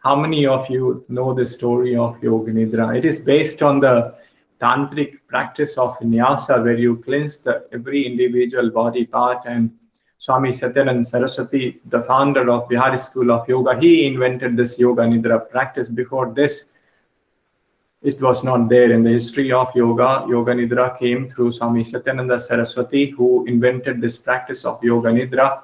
How many of you know the story of Yoga Nidra? It is based on the tantric practice of Nyasa, where you cleanse every individual body part. And Swami Satyananda Saraswati, the founder of Bihari School of Yoga, he invented this Yoga Nidra practice. Before this, it was not there in the history of yoga. Yoga Nidra came through Swami Satyananda Saraswati, who invented this practice of Yoga Nidra.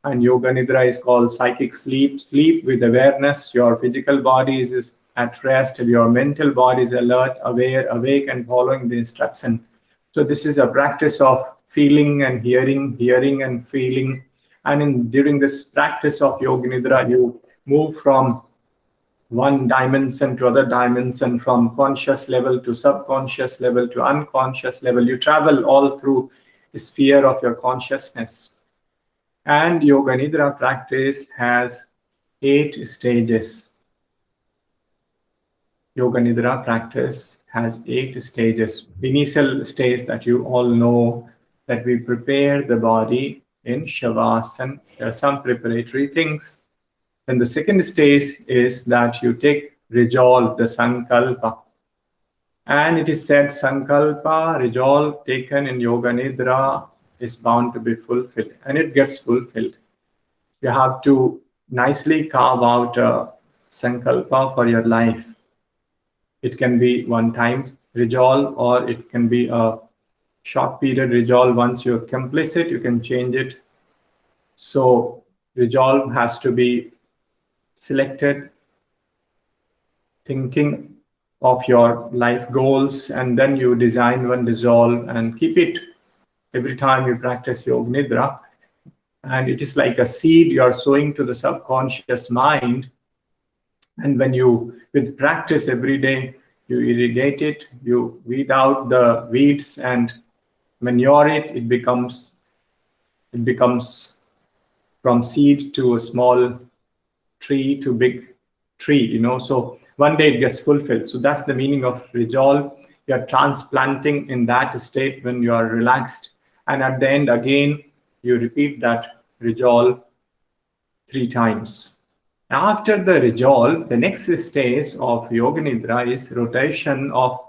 And Yoga Nidra is called psychic sleep. Sleep with awareness. Your physical body is at rest. Your mental body is alert, aware, awake, and following the instruction. So this is a practice of feeling and hearing, hearing and feeling. And during this practice of Yoga Nidra, you move from one dimension to other dimension, from conscious level to subconscious level to unconscious level. You travel all through the sphere of your consciousness. And Yoga Nidra practice has 8 stages. Yoga Nidra practice has 8 stages. Initial stage that you all know, that we prepare the body in Shavasana. There are some preparatory things. Then the second stage is that you take resolve, the Sankalpa. And it is said Sankalpa, resolve taken in Yoga Nidra is bound to be fulfilled. And it gets fulfilled. You have to nicely carve out a Sankalpa for your life. It can be one-time resolve, or it can be a short period resolve. Once you accomplish it, you can change it. So resolve has to be selected, thinking of your life goals, and then you design one resolve and keep it every time you practice Yoga Nidra. And it is like a seed you are sowing to the subconscious mind. And when you, with practice every day, you irrigate it, you weed out the weeds and manure it, it becomes from seed to a small tree to big tree, so one day it gets fulfilled. So that's the meaning of resolve. You are transplanting in that state when you are relaxed, and at the end again you repeat that resolve 3 times. After the resolve, the next stage of Yoga Nidra is rotation of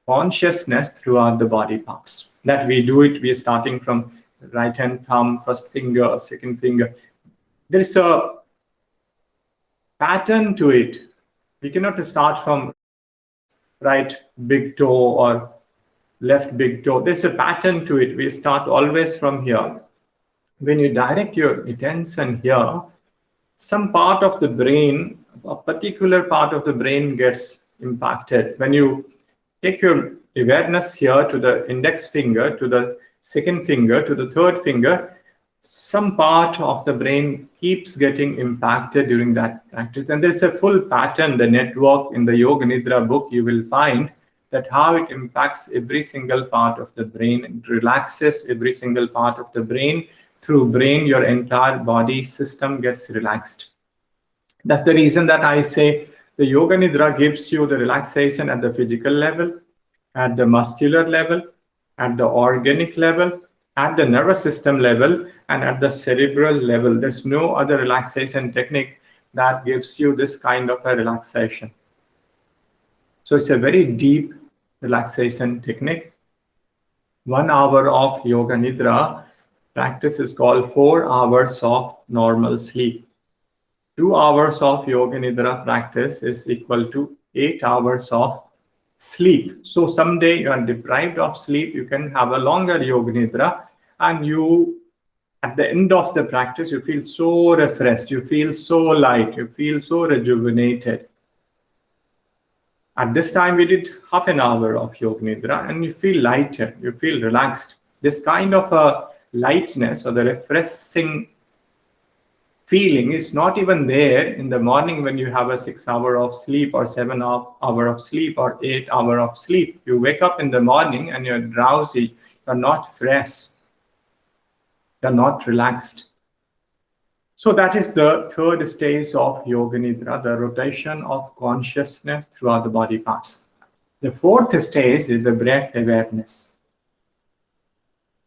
consciousness throughout the body parts. That we do it, we are starting from right hand thumb, first finger, second finger. There is a pattern to it. We cannot start from right big toe or left big toe. There's a pattern to it. We start always from here. When you direct your attention here, some part of the brain, a particular part of the brain gets impacted. When you take your awareness here to the index finger, to the second finger, to the third finger, some part of the brain keeps getting impacted during that practice. And there's a full pattern, the network in the Yoga Nidra book, you will find that how it impacts every single part of the brain. It relaxes every single part of the brain. Through brain, your entire body system gets relaxed. That's the reason that I say the Yoga Nidra gives you the relaxation at the physical level, at the muscular level, at the organic level, at the nervous system level, and at the cerebral level. There's no other relaxation technique that gives you this kind of a relaxation. So it's a very deep relaxation technique. 1 hour of Yoga Nidra practice is called 4 hours of normal sleep. 2 hours of Yoga Nidra practice is equal to 8 hours of sleep. So someday you are deprived of sleep, you can have a longer Yoga Nidra, and you, at the end of the practice, you feel so refreshed, you feel so light, you feel so rejuvenated. At this time, we did half an hour of Yoga Nidra, and you feel lighter, you feel relaxed. This kind of a lightness or the refreshing feeling is not even there in the morning when you have a 6 hour of sleep or 7 hour of sleep or 8 hour of sleep. You wake up in the morning and you're drowsy, you're not fresh, you're not relaxed. So that is the third stage of Yoga Nidra, the rotation of consciousness throughout the body parts. The fourth stage is the breath awareness.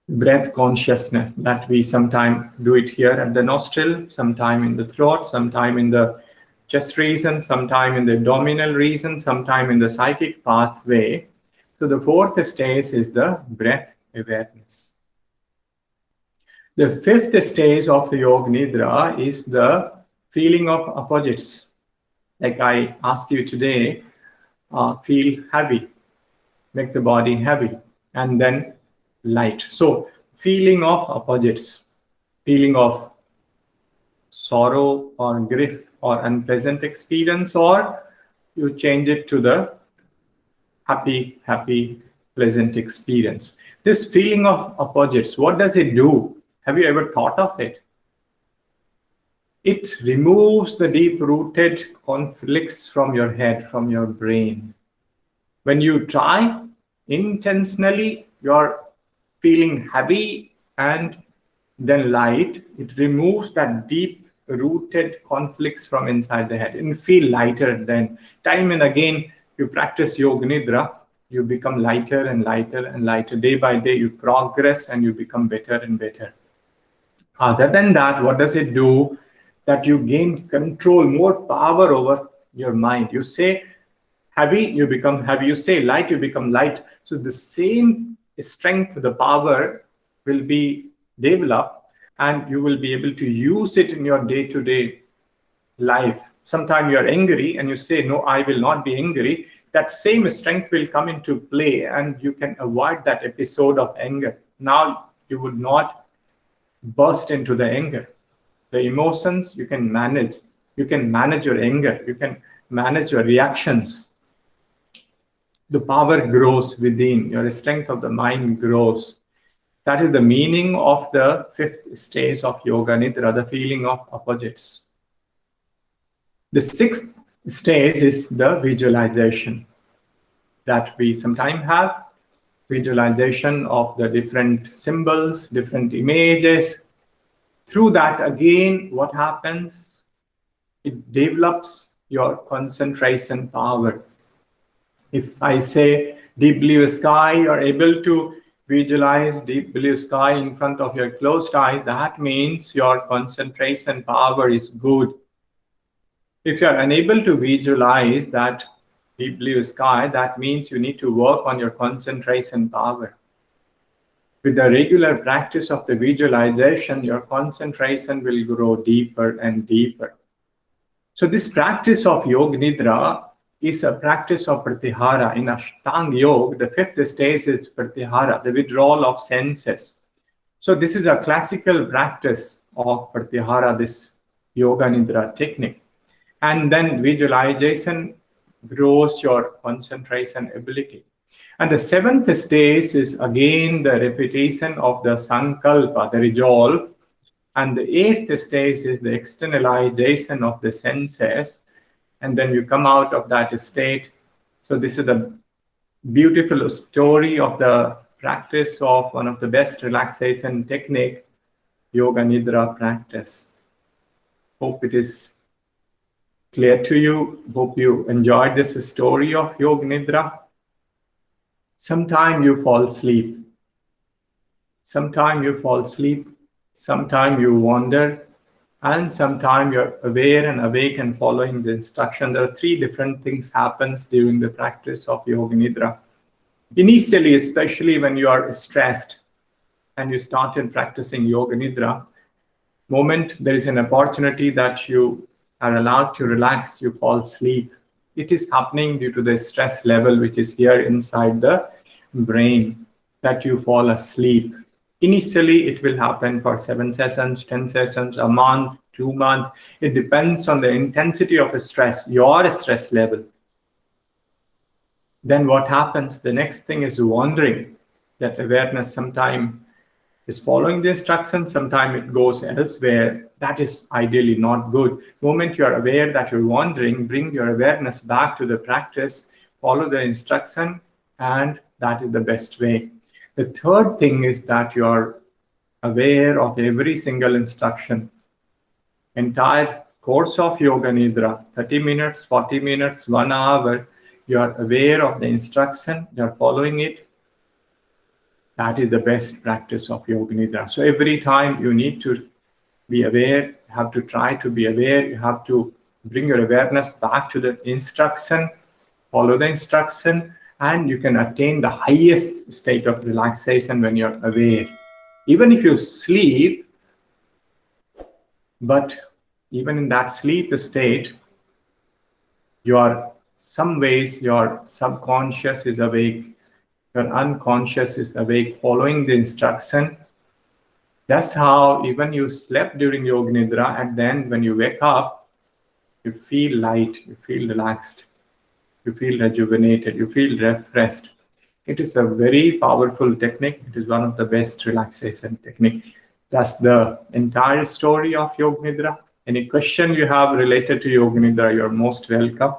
Breath consciousness, that we sometimes do it here at the nostril, sometime in the throat, sometime in the chest region, sometime in the abdominal region, sometime in the psychic pathway. So the fourth stage is the breath awareness. The fifth stage of the Yoga Nidra is the feeling of opposites. Like I asked you today, feel heavy, make the body heavy, and then light. So feeling of opposites, feeling of sorrow or grief or unpleasant experience, or you change it to the happy, pleasant experience. This feeling of opposites, what does it do? Have you ever thought of it? It removes the deep-rooted conflicts from your head, from your brain. When you try intentionally, you're feeling heavy and then light. It removes that deep-rooted conflicts from inside the head and feel lighter. Then time and again, you practice Yoga Nidra, you become lighter and lighter and lighter. Day by day, you progress and you become better and better. Other than that, what does it do? That you gain control, more power over your mind. You say heavy, you become heavy. You say light, you become light. So the same strength, the power will be developed, and you will be able to use it in your day-to-day life. Sometimes you are angry and you say, no, I will not be angry. That same strength will come into play and you can avoid that episode of anger. Now you would not burst into the anger. The emotions you can manage. You can manage your anger. You can manage your reactions. The power grows within. Your strength of the mind grows. That is the meaning of the fifth stage of Yoga Nidra, the feeling of opposites. The sixth stage is the visualization that we sometimes have. Visualization of the different symbols, different images. Through that, again, what happens? It develops your concentration power. If I say deep blue sky, you're able to visualize deep blue sky in front of your closed eye. That means your concentration power is good. If you're unable to visualize that deep blue sky, that means you need to work on your concentration power. With the regular practice of the visualization, your concentration will grow deeper and deeper. So this practice of Yoga Nidra is a practice of pratyahara. In Ashtanga Yoga, the fifth stage is pratyahara, the withdrawal of senses. So this is a classical practice of pratyahara, this Yoga Nidra technique. And then visualization grows your concentration ability. And the seventh stage is again the repetition of the Sankalpa, the resolve. And the eighth stage is the externalization of the senses. And then you come out of that state. So this is the beautiful story of the practice of one of the best relaxation technique, Yoga Nidra practice. Hope it is clear to you. Hope you enjoyed this story of Yoga Nidra. Sometimes you fall asleep. Sometimes you fall asleep. Sometimes you wander. And sometimes you're aware and awake and following the instruction. There are three different things happens during the practice of Yoga Nidra. Initially, especially when you are stressed and you started practicing Yoga Nidra, moment there is an opportunity that you are allowed to relax, you fall asleep. It is happening due to the stress level which is here inside the brain that you fall asleep. Initially, it will happen for 7 sessions, 10 sessions, a month, 2 months. It depends on the intensity of stress, your stress level. Then what happens? The next thing is wandering. That awareness sometimes is following the instructions, sometimes it goes elsewhere. That is ideally not good. The moment you are aware that you're wandering, bring your awareness back to the practice, follow the instruction, and that is the best way. The third thing is that you are aware of every single instruction. Entire course of Yoga Nidra, 30 minutes, 40 minutes, 1 hour, you are aware of the instruction, you are following it. That is the best practice of Yoga Nidra. So every time you need to be aware, you have to try to be aware, you have to bring your awareness back to the instruction, follow the instruction, and you can attain the highest state of relaxation when you're aware. Even if you sleep, but even in that sleep state, some ways your subconscious is awake, your unconscious is awake, following the instruction. That's how even you slept during Yoga Nidra, and then when you wake up, you feel light, you feel relaxed, you feel rejuvenated, you feel refreshed. It is a very powerful technique. It is one of the best relaxation technique. That's the entire story of Yoga Nidra. Any question you have related to Yoga Nidra, you're most welcome.